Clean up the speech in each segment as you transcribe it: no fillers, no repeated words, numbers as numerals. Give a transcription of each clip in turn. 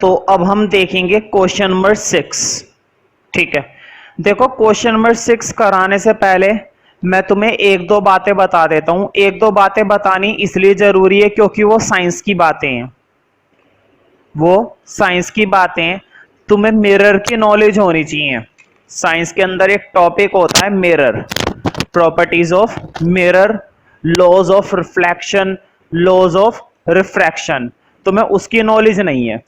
तो अब हम देखेंगे क्वेश्चन नंबर 6। ठीक है, देखो क्वेश्चन नंबर 6 कराने से पहले मैं तुम्हें एक दो बातें बता देता हूं। एक दो बातें बतानी इसलिए जरूरी है क्योंकि वो साइंस की बातें हैं, वो साइंस की बातें हैं। तुम्हें मिरर की नॉलेज होनी चाहिए। साइंस के अंदर एक टॉपिक होता है mirror, properties of mirror, laws of reflection, laws of refraction. तुम्हें उसकी नॉलेज नहीं है।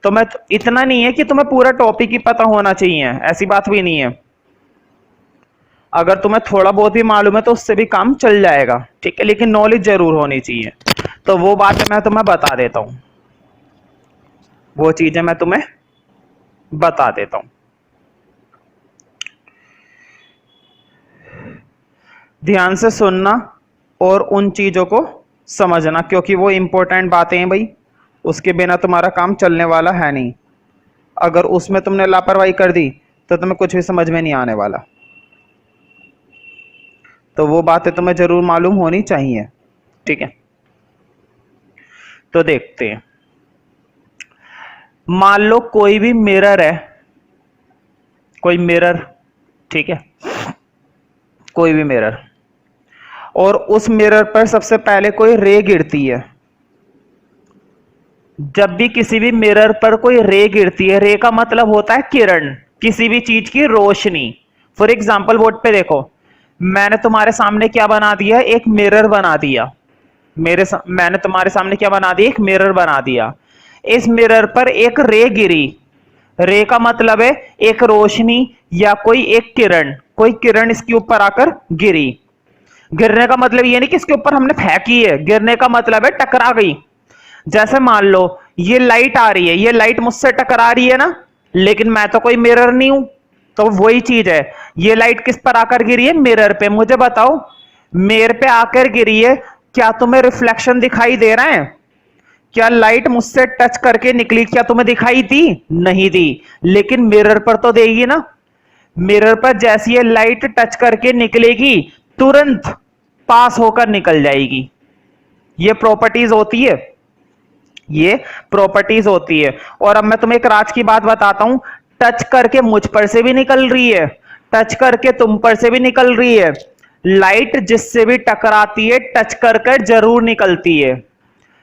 तो मैं इतना नहीं है कि तुम्हें पूरा टॉपिक ही पता होना चाहिए, ऐसी बात भी नहीं है। अगर तुम्हें थोड़ा बहुत भी मालूम है तो उससे भी काम चल जाएगा, ठीक है, लेकिन नॉलेज जरूर होनी चाहिए। तो वो बातें मैं तुम्हें बता देता हूं, वो चीजें मैं तुम्हें बता देता हूं। ध्यान से सुनना और उन चीजों को समझना, क्योंकि वो इंपॉर्टेंट बातें हैं भाई, उसके बिना तुम्हारा काम चलने वाला है नहीं। अगर उसमें तुमने लापरवाही कर दी तो तुम्हें कुछ भी समझ में नहीं आने वाला। तो वो बातें तुम्हें जरूर मालूम होनी चाहिए, ठीक है। तो देखते हैं, मान लो कोई भी मिरर है, कोई मिरर, ठीक है, कोई भी मिरर, और उस मिरर पर सबसे पहले कोई रे गिरती है। जब भी किसी भी मिरर पर कोई रे गिरती है, रे का मतलब होता है किरण, किसी भी चीज की रोशनी। फॉर एग्जाम्पल बोर्ड पे देखो, मैंने तुम्हारे सामने क्या बना दिया, एक मिरर बना दिया। मैंने तुम्हारे सामने क्या बना दिया, एक मिरर बना दिया। इस मिरर पर एक रे गिरी, रे का मतलब है एक रोशनी या कोई एक किरण, कोई किरण इसके ऊपर आकर गिरी। गिरने का मतलब ये नहीं कि इसके ऊपर हमने फेंकी है, गिरने का मतलब है टकरा गई। जैसे मान लो ये लाइट आ रही है, ये लाइट मुझसे टकरा रही है ना, लेकिन मैं तो कोई मिरर नहीं हूं। तो वही चीज है, ये लाइट किस पर आकर गिरी है, मिरर पे। मुझे बताओ, मिरर पे आकर गिरी है, क्या तुम्हें रिफ्लेक्शन दिखाई दे रहा है? क्या लाइट मुझसे टच करके निकली, क्या तुम्हें दिखाई दी? नहीं दी, लेकिन मिरर पर तो देगी ना। मिरर पर जैसी ये लाइट टच करके निकलेगी, तुरंत पास होकर निकल जाएगी। ये प्रॉपर्टीज होती है, ये प्रॉपर्टीज होती है। और अब मैं तुम्हें एक राज की बात बताता हूं, टच करके मुझ पर से भी निकल रही है, टच करके तुम पर से भी निकल रही है। लाइट जिससे भी टकराती है टच कर कर जरूर निकलती है,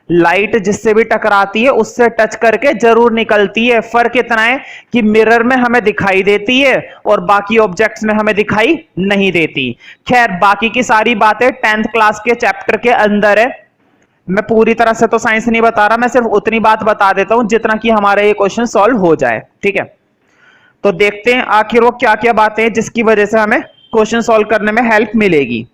लाइट जिससे भी टकराती है उससे टच करके जरूर निकलती है। फर्क इतना है कि मिरर में हमें दिखाई देती है और बाकी ऑब्जेक्ट्स में हमें दिखाई नहीं देती। खैर, बाकी की सारी बातें 10th क्लास के चैप्टर के अंदर है। मैं पूरी तरह से तो साइंस नहीं बता रहा, मैं सिर्फ उतनी बात बता देता हूं जितना कि हमारा ये क्वेश्चन सॉल्व हो जाए, ठीक है। तो देखते हैं आखिर वो क्या क्या बातें हैं जिसकी वजह से हमें क्वेश्चन सॉल्व करने में हेल्प मिलेगी।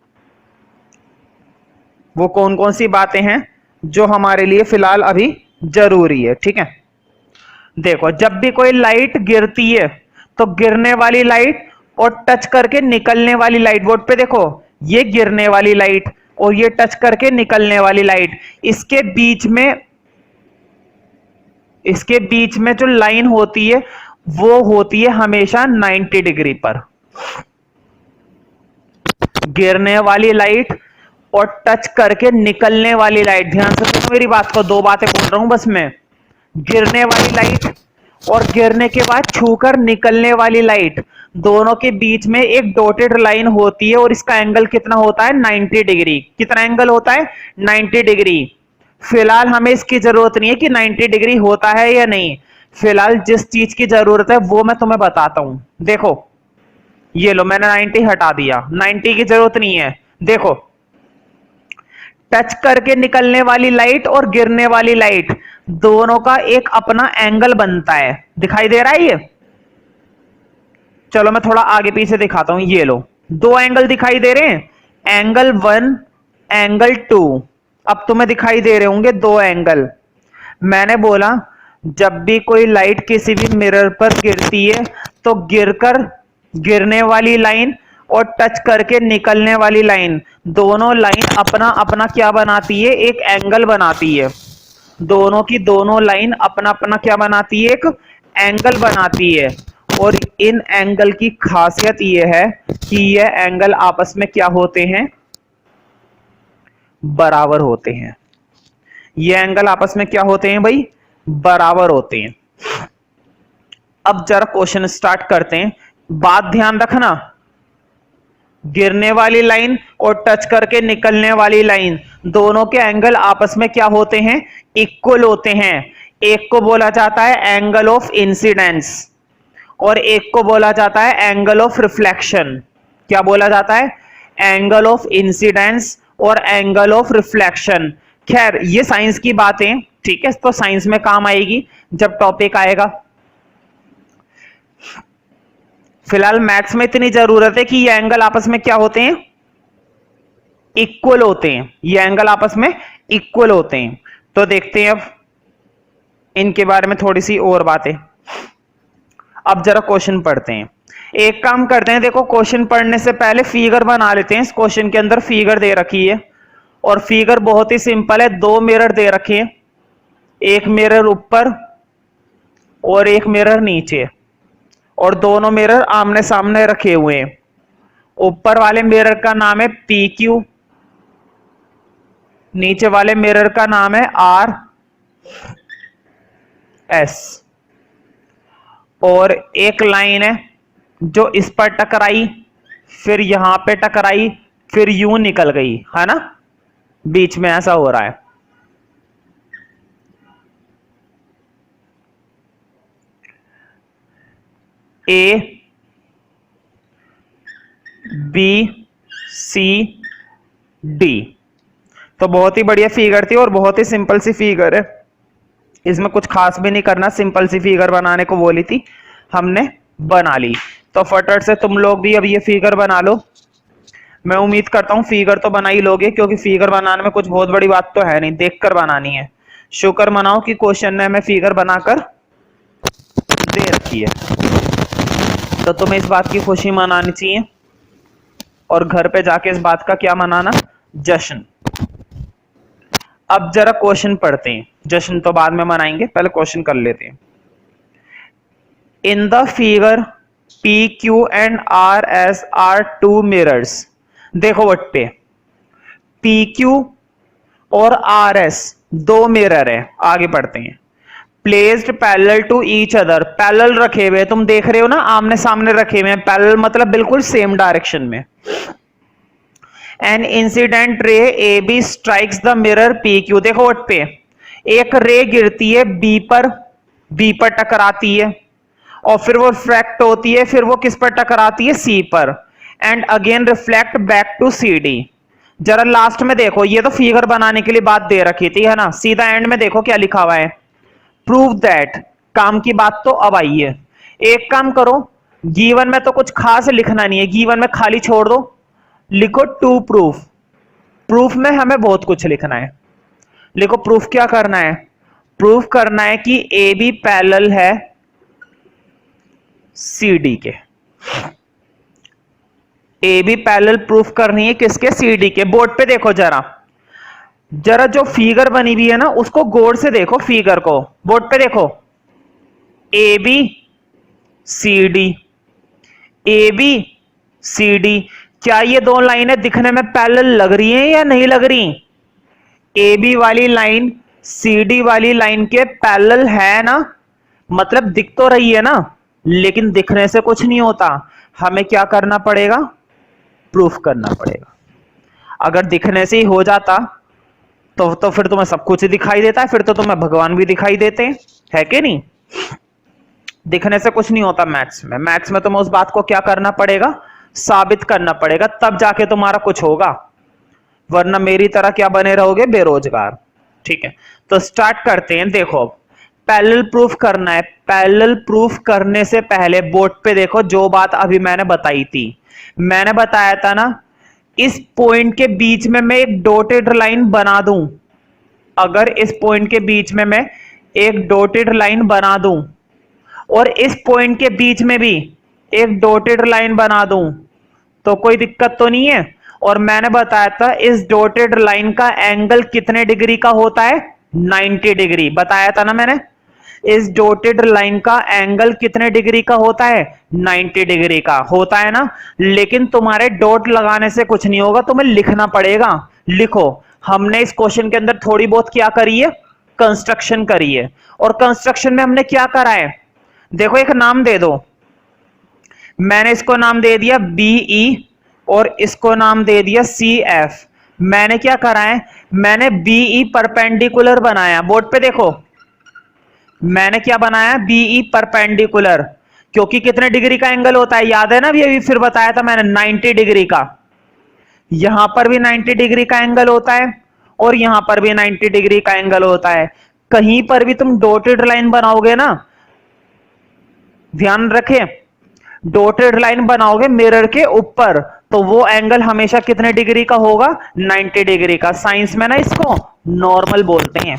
वो कौन कौन सी बातें हैं जो हमारे लिए फिलहाल अभी जरूरी है, ठीक है। देखो, जब भी कोई लाइट गिरती है तो गिरने वाली लाइट और टच करके निकलने वाली लाइट, बोर्ड पे देखो, ये गिरने वाली लाइट और ये टच करके निकलने वाली लाइट, इसके बीच में जो लाइन होती है वो होती है हमेशा 90 डिग्री पर। गिरने वाली लाइट और टच करके निकलने वाली लाइट, ध्यान से सुनो मेरी बात को, दो बातें बोल रहा हूं बस मैं। गिरने वाली लाइट और गिरने के बाद छूकर निकलने वाली लाइट, दोनों के बीच में एक डॉटेड लाइन होती है और इसका एंगल कितना होता है, 90 डिग्री। कितना एंगल होता है, 90 डिग्री। फिलहाल हमें इसकी जरूरत नहीं है कि 90 डिग्री होता है या नहीं, फिलहाल जिस चीज की जरूरत है वो मैं तुम्हें बताता हूं। देखो, ये लो, मैंने 90 हटा दिया, 90 की जरूरत नहीं है। देखो, टच करके निकलने वाली लाइट और गिरने वाली लाइट, दोनों का एक अपना एंगल बनता है, दिखाई दे रहा है ये? चलो मैं थोड़ा आगे पीछे दिखाता हूं। ये लो, दो एंगल दिखाई दे रहे हैं, एंगल 1, एंगल 2। अब तुम्हें दिखाई दे रहे होंगे दो एंगल। मैंने बोला जब भी कोई लाइट किसी भी मिरर पर गिरती है तो गिरकर गिरने वाली लाइन और टच करके निकलने वाली लाइन, दोनों लाइन अपना अपना क्या बनाती है, एक एंगल बनाती है। दोनों की दोनों लाइन अपना अपना क्या बनाती है, एक एंगल बनाती है। और इन एंगल की खासियत यह है कि यह एंगल आपस में क्या होते हैं, बराबर होते हैं। ये एंगल आपस में क्या होते हैं भाई, बराबर होते हैं। अब जरा क्वेश्चन स्टार्ट करते हैं। बात ध्यान रखना, गिरने वाली लाइन और टच करके निकलने वाली लाइन दोनों के एंगल आपस में क्या होते हैं? इक्वल होते हैं। एक को बोला जाता है एंगल ऑफ इंसिडेंस और एक को बोला जाता है एंगल ऑफ रिफ्लेक्शन। क्या बोला जाता है? एंगल ऑफ इंसिडेंस और एंगल ऑफ रिफ्लेक्शन। खैर ये साइंस की बातें, ठीक है, तो साइंस में काम आएगी जब टॉपिक आएगा। फिलहाल मैथ्स में इतनी जरूरत है कि ये एंगल आपस में क्या होते हैं? इक्वल होते हैं। ये एंगल आपस में इक्वल होते हैं। तो देखते हैं अब इनके बारे में थोड़ी सी और बातें। अब जरा क्वेश्चन पढ़ते हैं। एक काम करते हैं, देखो क्वेश्चन पढ़ने से पहले फिगर बना लेते हैं। इस क्वेश्चन के अंदर फिगर दे रखी है और फिगर बहुत ही सिंपल है। दो मिरर दे रखे हैं, एक मिरर ऊपर और एक मिरर नीचे, और दोनों मिरर आमने सामने रखे हुए हैं। ऊपर वाले मिरर का नाम है पी क्यू, नीचे वाले मिरर का नाम है आर एस। और एक लाइन है जो इस पर टकराई, फिर यहां पे टकराई, फिर यूं निकल गई, है ना? बीच में ऐसा हो रहा है। A B C D. तो बहुत ही बढ़िया फिगर थी और बहुत ही सिंपल सी फिगर है। इसमें कुछ खास भी नहीं करना, सिंपल सी फिगर बनाने को बोली थी, हमने बना ली। तो फटाफट से तुम लोग भी अब ये फिगर बना लो। मैं उम्मीद करता हूं फिगर तो बना ही लोगे, क्योंकि फिगर बनाने में कुछ बहुत बड़ी बात तो है नहीं, देखकर बनानी है। शुक्र मनाओ कि क्वेश्चन ने हमें फिगर बनाकर दे रखी है, तो तुम्हें इस बात की खुशी मनानी चाहिए और घर पे जाके इस बात का क्या मनाना? जश्न। अब जरा क्वेश्चन पढ़ते हैं, जश्न तो बाद में मनाएंगे, पहले क्वेश्चन कर लेते हैं। In the figure P Q and R S are two mirrors. देखो वट पे पी क्यू और आर एस दो मिरर है। आगे पढ़ते हैं। Placed parallel to each other, parallel रखे हुए, तुम देख रहे हो ना, आमने सामने रखे हुए हैं। पैरेलल मतलब बिल्कुल सेम डायरेक्शन में। An incident ray A B strikes the mirror P Q. देखो वट पे एक रे गिरती है बी पर टकराती है, और फिर वो रिफ्लेक्ट होती है, फिर वो किस पर टकराती है? सी पर, and again reflect back to C D. जरा लास्ट में देखो, ये तो फिगर बनाने के लिए बात दे रखी थी, है ना? सीधा एंड में देखो क्या लिखा हुआ है, प्रूव दैट। काम की बात तो अब आई है। एक काम करो, गिवन में तो कुछ खास लिखना नहीं है, गिवन में खाली छोड़ दो, लिखो टू प्रूफ। प्रूफ में हमें बहुत कुछ लिखना है। लिखो प्रूफ क्या करना है? प्रूफ करना है कि ए बी पैरेलल है सी डी के। ए बी पैरेलल प्रूफ करनी है किसके? सी डी के। बोर्ड पे देखो जरा, जरा जो फिगर बनी हुई है ना उसको गौर से देखो, फिगर को बोर्ड पे देखो। A B C D, A B C D. क्या ये दो लाइनें दिखने में पैरेलल लग रही हैं या नहीं लग रही? ए बी वाली लाइन सी डी वाली लाइन के पैरेलल है ना, मतलब दिख तो रही है ना, लेकिन दिखने से कुछ नहीं होता। हमें क्या करना पड़ेगा? प्रूफ करना पड़ेगा। अगर दिखने से ही हो जाता तो फिर तुम्हें सब कुछ दिखाई देता है, फिर तो तुम्हें भगवान भी दिखाई देते हैं, है कि नहीं? दिखने से कुछ नहीं होता मैथ्स में। मैथ्स में तुम्हें उस बात को क्या करना पड़ेगा? साबित करना पड़ेगा, तब जाके तुम्हारा कुछ होगा, वरना मेरी तरह क्या बने रहोगे? बेरोजगार। ठीक है, तो स्टार्ट करते हैं। देखो पैरेलल प्रूफ करना है। पैरेलल प्रूफ करने से पहले बोर्ड पे देखो जो बात अभी मैंने बताई थी। मैंने बताया था ना, इस पॉइंट के बीच में मैं एक डॉटेड लाइन बना दूं, अगर इस पॉइंट के बीच में मैं एक डॉटेड लाइन बना दूं और इस पॉइंट के बीच में भी एक डॉटेड लाइन बना दूं, तो कोई दिक्कत तो नहीं है। और मैंने बताया था इस डॉटेड लाइन का एंगल कितने डिग्री का होता है? 90 डिग्री। बताया था ना मैंने, इस डॉटेड लाइन का एंगल कितने डिग्री का होता है? 90 डिग्री का होता है ना। लेकिन तुम्हारे डॉट लगाने से कुछ नहीं होगा, तुम्हें लिखना पड़ेगा। लिखो, हमने इस क्वेश्चन के अंदर थोड़ी बहुत क्या करी है? कंस्ट्रक्शन करी है, और कंस्ट्रक्शन में हमने क्या करा है, देखो एक नाम दे दो, मैंने इसको नाम दे दिया बीई और इसको नाम दे दिया सी एफ। मैंने क्या करा है, मैंने बीई परपेंडिकुलर बनाया, बोर्ड पे देखो मैंने क्या बनाया, बीई परपेंडिकुलर, क्योंकि कितने डिग्री का एंगल होता है याद है ना, अभी फिर बताया था मैंने 90 डिग्री का। यहां पर भी 90 डिग्री का एंगल होता है और यहां पर भी 90 डिग्री का एंगल होता है। कहीं पर भी तुम डॉटेड लाइन बनाओगे ना, ध्यान रखें, डॉटेड लाइन बनाओगे मिरर के ऊपर तो वो एंगल हमेशा कितने डिग्री का होगा, 90 डिग्री का। साइंस में ना इसको नॉर्मल बोलते हैं,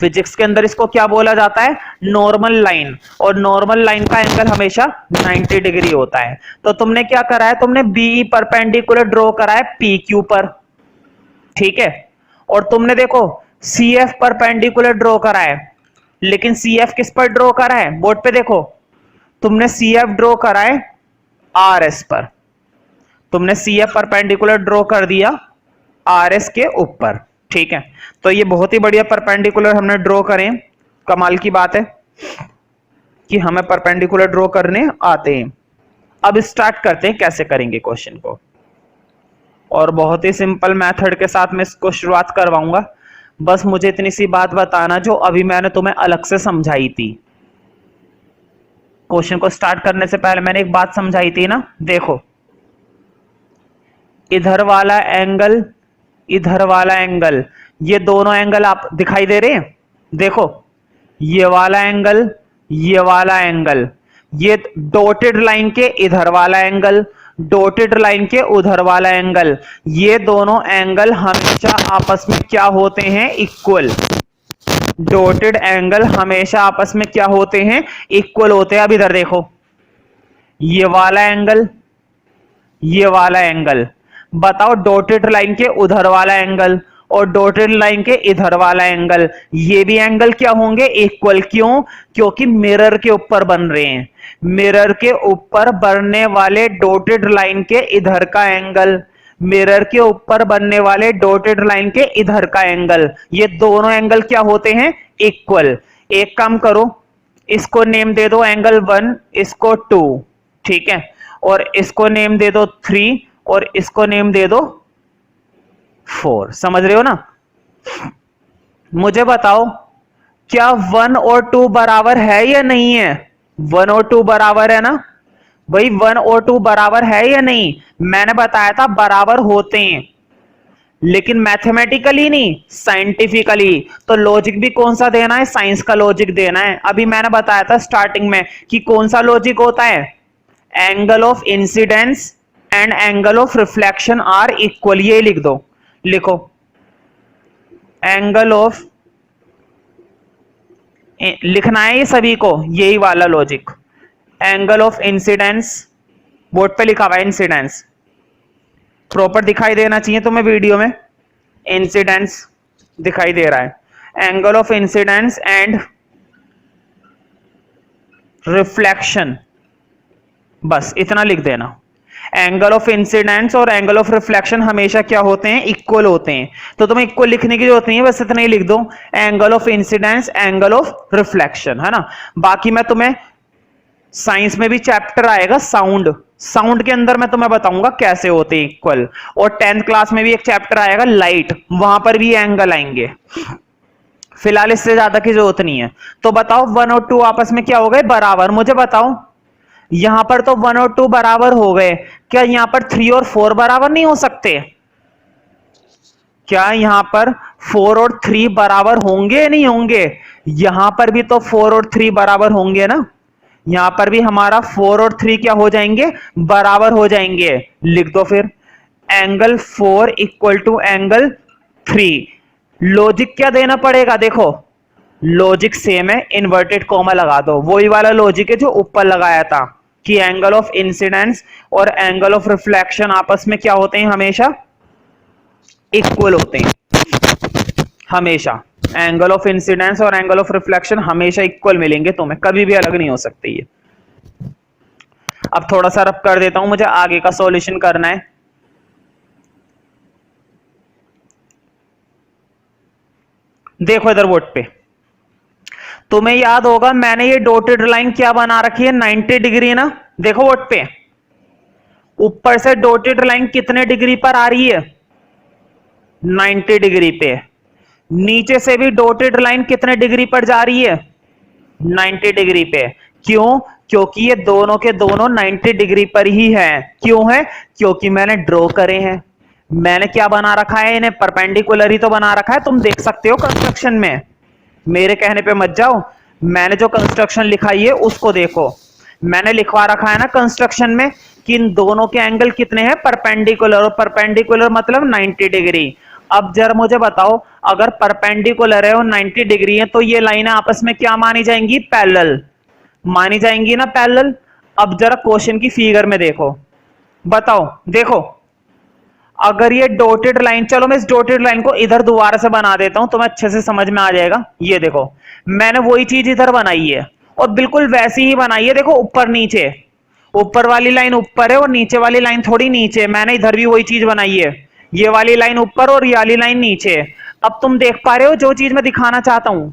फिजिक्स के अंदर इसको क्या बोला जाता है, नॉर्मल लाइन, और नॉर्मल लाइन का एंगल हमेशा 90 डिग्री होता है। तो तुमने क्या करा है, तुमने बीई परपेंडिकुलर ड्रॉ करा है पी क्यू पर, ठीक है, और तुमने देखो सी एफ परपेंडिकुलर ड्रॉ करा है, लेकिन सी एफ किस पर ड्रॉ करा है, बोर्ड पे देखो, तुमने सी एफ ड्रॉ करा है आर एस पर, तुमने सी एफ परपेंडिकुलर ड्रॉ कर दिया आर एस के ऊपर, ठीक है। तो ये बहुत ही बढ़िया परपेंडिकुलर हमने ड्रॉ करें, कमाल की बात है कि हमें परपेंडिकुलर ड्रॉ करने आते हैं। अब स्टार्ट करते हैं कैसे करेंगे क्वेश्चन को, और बहुत ही सिंपल मेथड के साथ मैं इसको शुरुआत करवाऊंगा। बस मुझे इतनी सी बात बताना जो अभी मैंने तुम्हें अलग से समझाई थी, क्वेश्चन को स्टार्ट करने से पहले मैंने एक बात समझाई थी ना, देखो इधर वाला एंगल, इधर वाला एंगल, ये दोनों एंगल आप दिखाई दे रहे हैं, देखो ये वाला एंगल, ये वाला एंगल, ये डॉटेड लाइन के इधर वाला एंगल, डॉटेड लाइन के उधर वाला एंगल, ये दोनों एंगल हमेशा आपस में क्या होते हैं, इक्वल। डॉटेड एंगल हमेशा आपस में क्या होते हैं, इक्वल होते हैं। अब इधर देखो ये वाला एंगल, ये वाला एंगल, बताओ डॉटेड लाइन के उधर वाला एंगल और डॉटेड लाइन के इधर वाला एंगल, ये भी एंगल क्या होंगे, इक्वल। क्यों, क्योंकि मिरर के ऊपर बन रहे हैं, मिरर के ऊपर बनने वाले डॉटेड लाइन के इधर का एंगल, मिरर के ऊपर बनने वाले डॉटेड लाइन के इधर का एंगल, ये दोनों एंगल क्या होते हैं, इक्वल। एक काम करो, इसको नेम दे दो एंगल 1, इसको 2, ठीक है, और इसको नेम दे दो 3 और इसको नेम दे दो 4। समझ रहे हो ना। मुझे बताओ क्या 1 और 2 बराबर है या नहीं है, 1 और 2 बराबर है ना भाई, 1 और 2 बराबर है या नहीं, मैंने बताया था बराबर होते हैं, लेकिन मैथमेटिकली नहीं, साइंटिफिकली। तो लॉजिक भी कौन सा देना है, साइंस का लॉजिक देना है। अभी मैंने बताया था स्टार्टिंग में कि कौन सा लॉजिक होता है, angle of incidence and angle of reflection are equal, ये लिख दो, लिखो एंगल ऑफ, लिखना है ये सभी को, यही वाला logic, angle of incidence, board पे लिखा हुआ है इंसिडेंस, प्रॉपर दिखाई देना चाहिए तुम्हें वीडियो में, इंसिडेंस दिखाई दे रहा है, angle of incidence and reflection, बस इतना लिख देना। एंगल ऑफ इंसिडेंस और एंगल ऑफ रिफ्लेक्शन हमेशा क्या होते हैं, इक्वल होते हैं। तो तुम्हें इक्वल लिखने की जरूरत नहीं है, बस इतना ही लिख दो, angle of incidence angle of reflection, है ना। बाकी मैं तुम्हें साइंस में भी चैप्टर आएगा साउंड, साउंड के अंदर मैं तुम्हें बताऊंगा कैसे होते हैं इक्वल, और 10th क्लास में भी एक चैप्टर आएगा लाइट, वहां पर भी एंगल आएंगे। फिलहाल इससे ज्यादा की जरूरत नहीं है। तो बताओ 1 और 2 आपस में क्या हो गए, बराबर। मुझे बताओ यहां पर तो 1 और 2 बराबर हो गए, क्या यहां पर 3 और 4 बराबर नहीं हो सकते, क्या यहां पर 4 और 3 बराबर होंगे या नहीं होंगे, यहां पर भी तो 4 और 3 बराबर होंगे ना, यहां पर भी हमारा 4 और 3 क्या हो जाएंगे, बराबर हो जाएंगे। लिख दो फिर angle 4 equal to angle 3। Logic क्या देना पड़ेगा, देखो लॉजिक सेम है, इन्वर्टेड कॉमा लगा दो, वही वाला लॉजिक है जो ऊपर लगाया था कि एंगल ऑफ इंसिडेंस और एंगल ऑफ रिफ्लेक्शन आपस में क्या होते हैं, हमेशा इक्वल होते हैं, हमेशा एंगल ऑफ इंसिडेंस और एंगल ऑफ रिफ्लेक्शन हमेशा इक्वल मिलेंगे तुम्हें, कभी भी अलग नहीं हो सकते ये। अब थोड़ा सा रब कर देता हूं, मुझे आगे का सॉल्यूशन करना है। देखो इधर बोर्ड पे तुम्हें याद होगा मैंने ये डॉटेड लाइन क्या बना रखी है, 90 डिग्री ना। देखो बोर्ड पे ऊपर से डॉटेड लाइन कितने डिग्री पर आ रही है, 90 डिग्री पे। नीचे से भी डॉटेड लाइन कितने डिग्री पर जा रही है, 90 डिग्री पे। क्यों? क्योंकि ये दोनों के दोनों 90 डिग्री पर ही हैं। क्यों है? क्योंकि मैंने ड्रॉ करे हैं। मैंने क्या बना रखा है, इन्हें परपेंडिकुलर ही तो बना रखा है। तुम देख सकते हो कंस्ट्रक्शन में, मेरे कहने पे मत जाओ। मैंने जो कंस्ट्रक्शन लिखाई है उसको देखो। मैंने लिखवा रखा है ना कंस्ट्रक्शन में कि इन दोनों के एंगल कितने हैं, परपेंडिकुलर। और परपेंडिकुलर मतलब 90 डिग्री। अब जरा मुझे बताओ, अगर परपेंडिकुलर है और 90 डिग्री है तो ये लाइनें आपस में क्या मानी जाएंगी, पैरेलल मानी जाएंगी ना, पैरेलल। अब जरा क्वेश्चन की फिगर में देखो, बताओ। देखो अगर ये डॉटेड लाइन, चलो मैं इस डॉटेड लाइन को इधर दोबारा से बना देता हूं, तुम्हें अच्छे से समझ में आ जाएगा। ये देखो मैंने वही चीज इधर बनाई है और बिल्कुल वैसी ही बनाई है। देखो ऊपर नीचे, ऊपर वाली लाइन ऊपर है और नीचे वाली लाइन थोड़ी नीचे। मैंने इधर भी वही चीज बनाई है, ये वाली लाइन ऊपर और ये वाली लाइन नीचे। अब तुम देख पा रहे हो जो चीज मैं दिखाना चाहता हूं,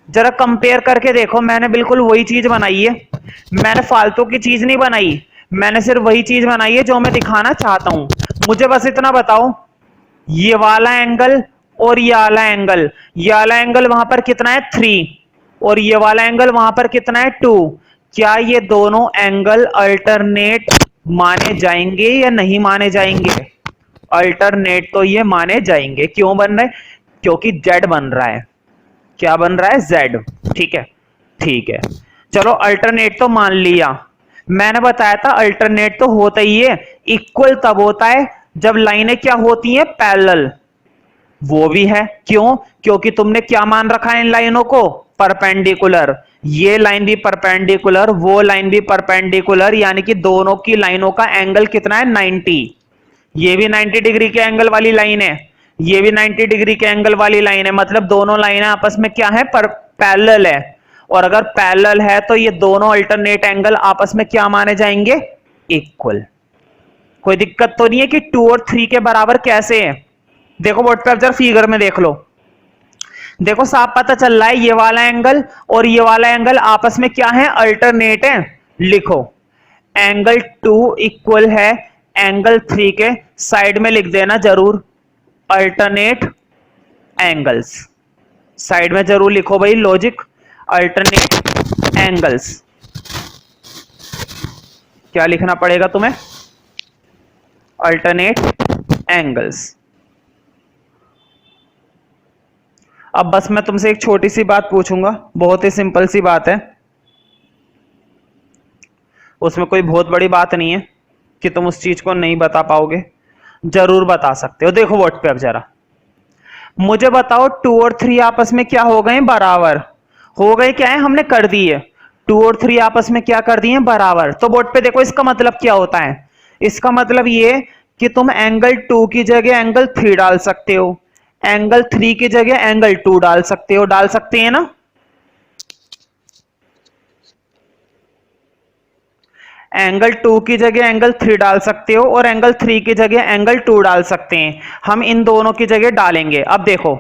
जरा कंपेयर करके देखो। मैंने बिल्कुल वही चीज बनाई है, मैंने फालतू की चीज नहीं बनाई। मैंने सिर्फ वही चीज बनाई है जो मैं दिखाना चाहता हूं। मुझे बस इतना बताओ, ये वाला एंगल और ये वाला एंगल, ये वाला एंगल वहां पर कितना है, 3, और ये वाला एंगल वहां पर कितना है, 2। क्या ये दोनों एंगल अल्टरनेट माने जाएंगे या नहीं माने जाएंगे? अल्टरनेट तो ये माने जाएंगे। क्यों बन रहे? क्योंकि जेड बन रहा है। क्या बन रहा है, जेड। ठीक है, ठीक है। चलो अल्टरनेट तो मान लिया। मैंने बताया था अल्टरनेट तो होता ही है, इक्वल तब होता है जब लाइनें क्या होती हैं, पैरेलल। वो भी है। क्यों? क्योंकि तुमने क्या मान रखा है इन लाइनों को, परपेंडिकुलर। ये लाइन भी परपेंडिकुलर, वो लाइन भी परपेंडिकुलर, यानी कि दोनों की लाइनों का एंगल कितना है, 90। ये भी 90 डिग्री के एंगल वाली लाइन है, ये भी 90 डिग्री के एंगल वाली लाइन है। मतलब दोनों लाइनें आपस में क्या है, पर पैरेलल है। और अगर पैरेलल है तो ये दोनों अल्टरनेट एंगल आपस में क्या माने जाएंगे, इक्वल। कोई दिक्कत तो नहीं है कि 2 और 3 के बराबर कैसे है? देखो बोर्ड पे जरा फिगर में देख लो, देखो साफ पता चल रहा है ये वाला एंगल और ये वाला एंगल आपस में क्या है, अल्टरनेट है। लिखो एंगल 2 इक्वल है एंगल 3 के, साइड में लिख देना जरूर अल्टरनेट एंगल्स। साइड में जरूर लिखो भाई लॉजिक, अल्टरनेट एंगल्स। क्या लिखना पड़ेगा तुम्हें, अल्टरनेट एंगल्स। अब बस मैं तुमसे एक छोटी सी बात पूछूंगा, बहुत ही सिंपल सी बात है, उसमें कोई बहुत बड़ी बात नहीं है कि तुम उस चीज को नहीं बता पाओगे, जरूर बता सकते हो। देखो बोर्ड पे अब जरा मुझे बताओ, 2 और 3 आपस में क्या हो गए, बराबर हो गए। क्या है, हमने कर दी है 2 और 3 आपस में क्या कर दिए, बराबर। तो बोर्ड पे देखो इसका मतलब क्या होता है, इसका मतलब ये कि तुम एंगल 2 की जगह एंगल 3 डाल सकते हो, एंगल 3 की जगह एंगल 2 डाल सकते हो, डाल सकते हैं ना। एंगल 2 की जगह एंगल 3 डाल सकते हो और एंगल 3 की जगह एंगल 2 डाल सकते हैं। हम इन दोनों की जगह डालेंगे। अब देखो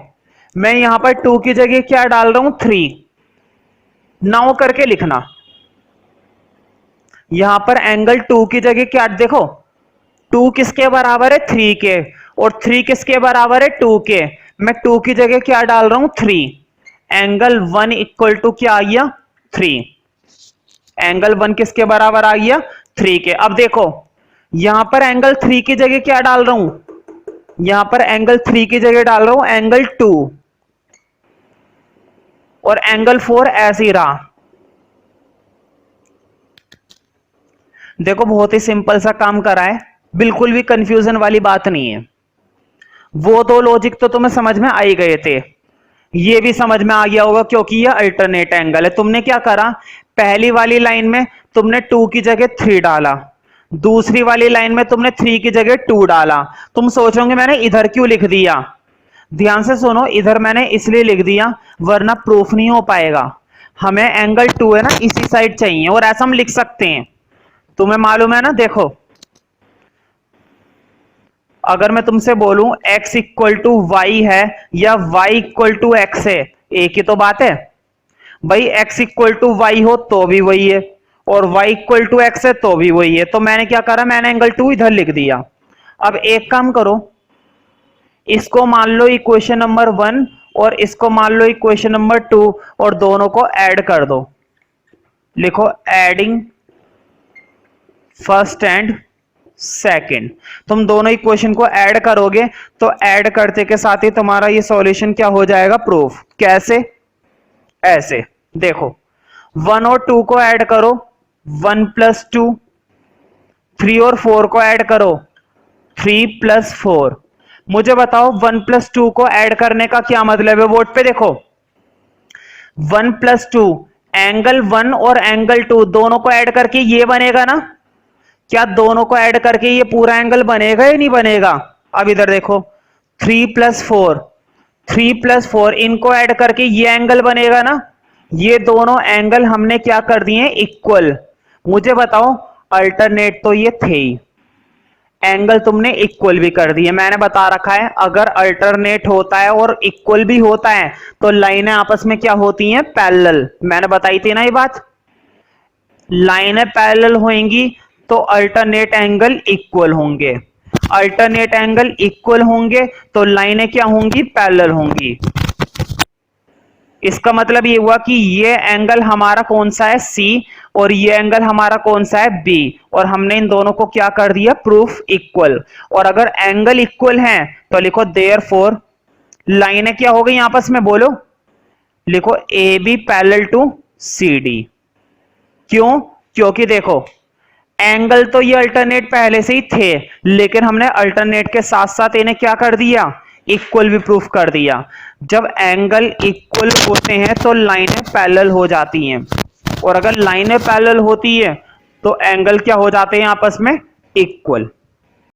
मैं यहां पर 2 की जगह क्या डाल रहा हूं, 3। नाउ करके लिखना, यहां पर एंगल 2 की जगह क्या, देखो 2 किसके बराबर है, 3 के, और 3 किसके बराबर है, 2 के। मैं 2 की जगह क्या डाल रहा हूं, 3। एंगल 1 इक्वल टू क्या आ गया, 3। एंगल 1 किसके बराबर आ गया, 3 के। अब देखो यहां पर एंगल 3 की जगह क्या डाल रहा हूं, यहां पर एंगल 3 की जगह डाल रहा हूं एंगल 2, और एंगल 4 ऐसे ही रहा। देखो बहुत ही सिंपल सा काम करा है, बिल्कुल भी कंफ्यूजन वाली बात नहीं है। वो दो लॉजिक तो तुम्हें समझ में आ ही गए थे, ये भी समझ में आ गया होगा क्योंकि ये अल्टरनेट एंगल है। तुमने क्या करा, पहली वाली लाइन में तुमने 2 की जगह 3 डाला, दूसरी वाली लाइन में तुमने 3 की जगह 2 डाला। तुम सोचोगे मैंने इधर क्यों लिख दिया, ध्यान से सुनो, इधर मैंने इसलिए लिख दिया वरना प्रूफ नहीं हो पाएगा। हमें एंगल 2 है ना इसी साइड चाहिए, और ऐसा हम लिख सकते हैं, तुम्हें मालूम है ना। देखो अगर मैं तुमसे बोलूं x इक्वल टू वाई है या y इक्वल टू एक्स है, एक ही तो बात है भाई। x इक्वल टू वाई हो तो भी वही है, और y इक्वल टू एक्स है तो भी वही है। तो मैंने क्या करा, मैंने एंगल 2 इधर लिख दिया। अब एक काम करो, इसको मान लो इक्वेशन नंबर 1 और इसको मान लो इक्वेशन नंबर 2 और दोनों को ऐड कर दो। लिखो एडिंग फर्स्ट एंड सेकंड। तुम दोनों इक्वेशन को ऐड करोगे तो ऐड करते के साथ ही तुम्हारा ये सॉल्यूशन क्या हो जाएगा, प्रूफ। कैसे, ऐसे देखो, 1 और 2 को ऐड करो, 1 प्लस 2, 3 और 4 को ऐड करो, 3 प्लस 4। मुझे बताओ 1 प्लस 2 को ऐड करने का क्या मतलब है, बोर्ड पे देखो। 1 प्लस 2, एंगल 1 और एंगल 2 दोनों को ऐड करके ये बनेगा ना। क्या दोनों को ऐड करके ये पूरा एंगल बनेगा या नहीं बनेगा? अब इधर देखो, 3 प्लस 4, 3 प्लस 4 इनको ऐड करके ये एंगल बनेगा ना। ये दोनों एंगल हमने क्या कर दिए, इक्वल। मुझे बताओ अल्टरनेट तो ये थे ही, एंगल तुमने इक्वल भी कर दिए। मैंने बता रखा है अगर अल्टरनेट होता है और इक्वल भी होता है तो लाइनें आपस में क्या होती हैं, पैरेलल। मैंने बताई थी ना ये बात। लाइनें पैरेलल होंगी तो अल्टरनेट एंगल इक्वल होंगे, अल्टरनेट एंगल इक्वल होंगे तो लाइनें क्या होंगी, पैरेलल होंगी। इसका मतलब ये हुआ कि ये एंगल हमारा कौन सा है, C, और ये एंगल हमारा कौन सा है, B, और हमने इन दोनों को क्या कर दिया, प्रूफ इक्वल। और अगर एंगल इक्वल हैं तो लिखो देयरफॉर लाइनें क्या हो गई आपस में, बोलो। लिखो AB पैरेलल टू CD। क्यों? क्योंकि देखो एंगल तो ये अल्टरनेट पहले से ही थे, लेकिन हमने अल्टरनेट के साथ साथ इन्हें क्या कर दिया, इक्वल भी प्रूफ कर दिया। जब एंगल इक्वल होते हैं तो लाइनें पैरेलल हो जाती हैं, और अगर लाइनें पैरेलल होती है तो एंगल क्या हो जाते हैं आपस में, इक्वल।